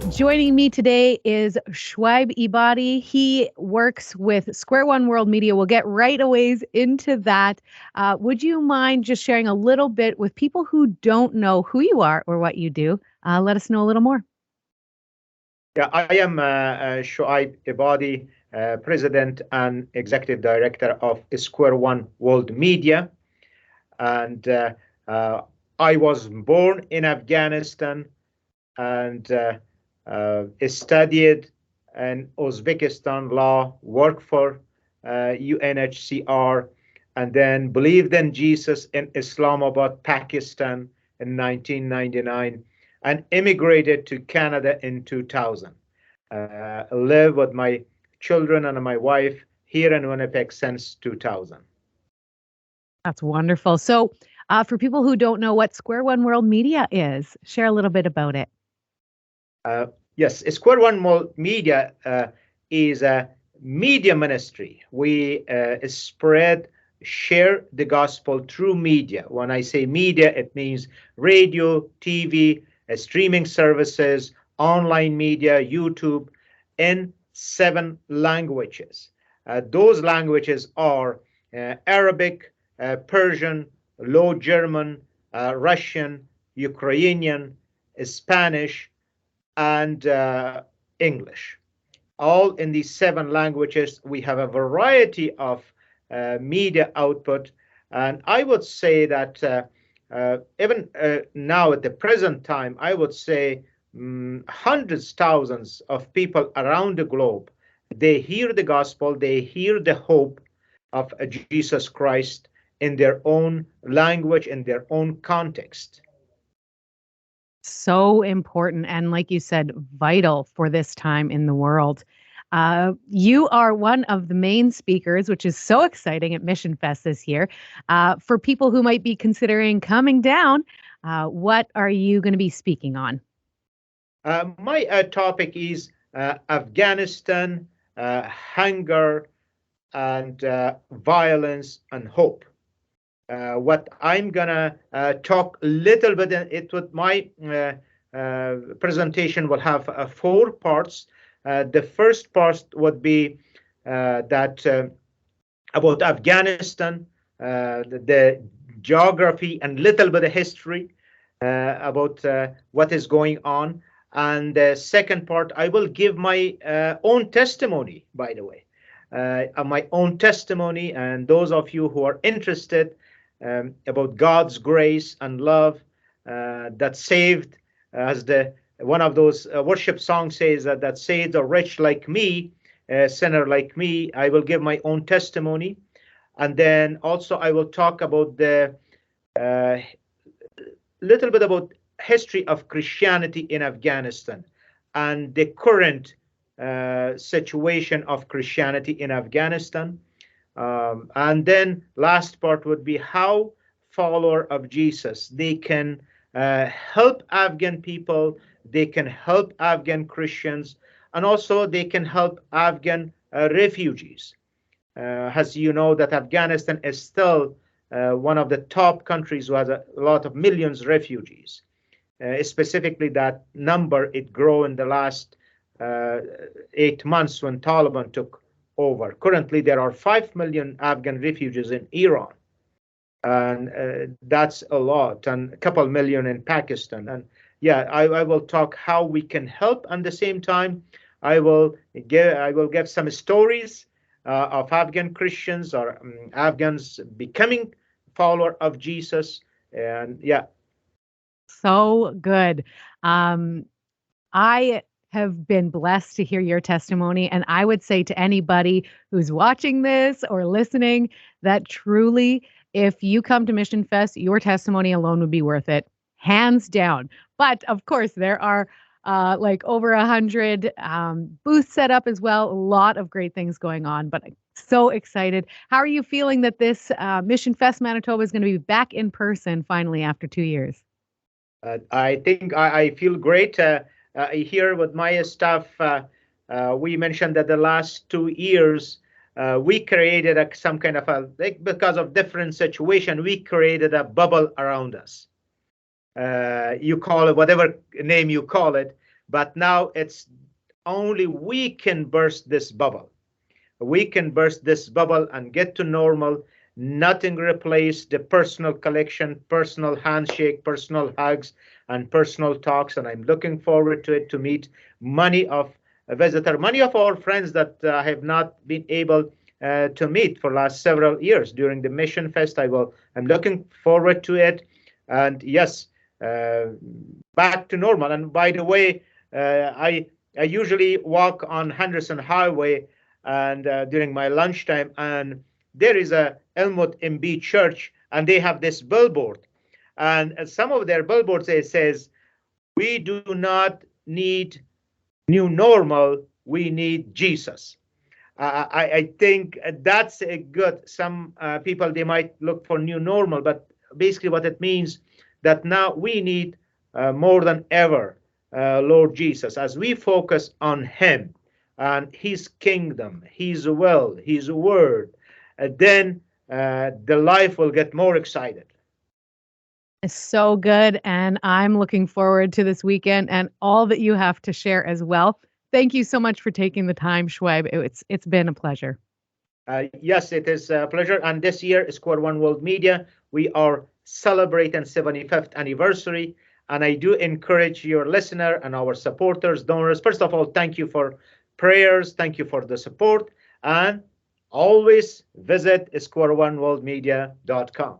Joining me today is Shoaib Ebadi. He works with Square One World Media. We'll get right away into that. Would you mind just sharing a little bit with people who don't know who you are or what you do? Let us know a little more. Yeah, I am Shoaib Ebadi, President and Executive Director of Square One World Media. And I was born in Afghanistan and studied in Uzbekistan law, worked for UNHCR, and then believed in Jesus in Islamabad, Pakistan in 1999, and immigrated to Canada in 2000. Live with my children and my wife here in Winnipeg since 2000. That's wonderful. So for people who don't know what Square One World Media is, share a little bit about it. Yes, Square One World Media is a media ministry. We share the gospel through media. When I say media, it means radio, TV, streaming services, online media, YouTube, in 7 languages. Those languages are Arabic, Persian, Low German, Russian, Ukrainian, Spanish, and English. All in these 7 languages, we have a variety of media output. And I would say that even now at the present time, I would say hundreds, thousands of people around the globe, they hear the gospel, they hear the hope of Jesus Christ in their own language, in their own context. So important. And like you said, vital for this time in the world. You are one of the main speakers, which is so exciting at Missionfest this year. For people who might be considering coming down, what are you going to be speaking on? My topic is Afghanistan, hunger, and violence and hope. What I'm gonna talk a little bit, my presentation will have 4 parts. The first part would be that about Afghanistan, the geography and little bit of history about what is going on. And the second part, I will give my own testimony, by the way, my own testimony. And those of you who are interested about God's grace and love that saved, as one of those worship songs says, that saved a wretch like me, a sinner like me, I will give my own testimony. And then also I will talk about the little bit about history of Christianity in Afghanistan and the current situation of Christianity in Afghanistan. And then last part would be how follower of Jesus, they can help Afghan people, they can help Afghan Christians, and also they can help Afghan refugees. As you know, that Afghanistan is still one of the top countries who has a lot of millions of refugees. Specifically, that number, it grew in the last 8 months when Taliban took over. Currently, there are 5 million Afghan refugees in Iran. And that's a lot, and a couple million in Pakistan. And yeah, I will talk how we can help. And at the same time, I will give some stories of Afghan Christians or Afghans becoming follower of Jesus. And yeah. So good. I have been blessed to hear your testimony. And I would say to anybody who's watching this or listening that truly, if you come to Missionfest, your testimony alone would be worth it, hands down. But of course, there are like over 100 booths set up as well. A lot of great things going on, but I'm so excited. How are you feeling that this Missionfest Manitoba is going to be back in finally after 2 years? I think I feel great. Here with my staff, we mentioned that the last 2 years, we created some kind of because of different situation, we created a bubble around us. You call it whatever name you call it, but now it's only we can burst this bubble. We can burst this bubble and get to normal. Nothing replace the personal collection, personal handshake, personal hugs, and personal talks. And I'm looking forward to it, to meet many of many of our friends that have not been able to meet for last several years during the Mission Fest. I'm looking forward to it. And yes, uh, back to normal. And by the way, I usually walk on Henderson Highway and during my lunchtime, and there is a Elmwood MB church, and they have this billboard, and some of their billboards it says, "We do not need new normal, we need Jesus." I think that's a good. Some people they might look for new normal, but basically what it means that now we need more than ever Lord Jesus as we focus on Him and His kingdom, His will, His word. Then the life will get more excited. It's so good. And I'm looking forward to this weekend and all that you have to share as well. Thank you so much for taking the time, Shoaib. It's been a pleasure. Yes, it is a pleasure. And this year, Square One World Media, we are celebrating 75th anniversary. And I do encourage your listener and our supporters, donors. First of all, thank you for prayers. Thank you for the support. And always visit squareoneworldmedia.com.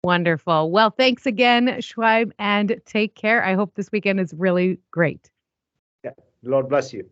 Wonderful. Well, thanks again, Shoaib, and take care. I hope this weekend is really great. Yeah. Lord bless you.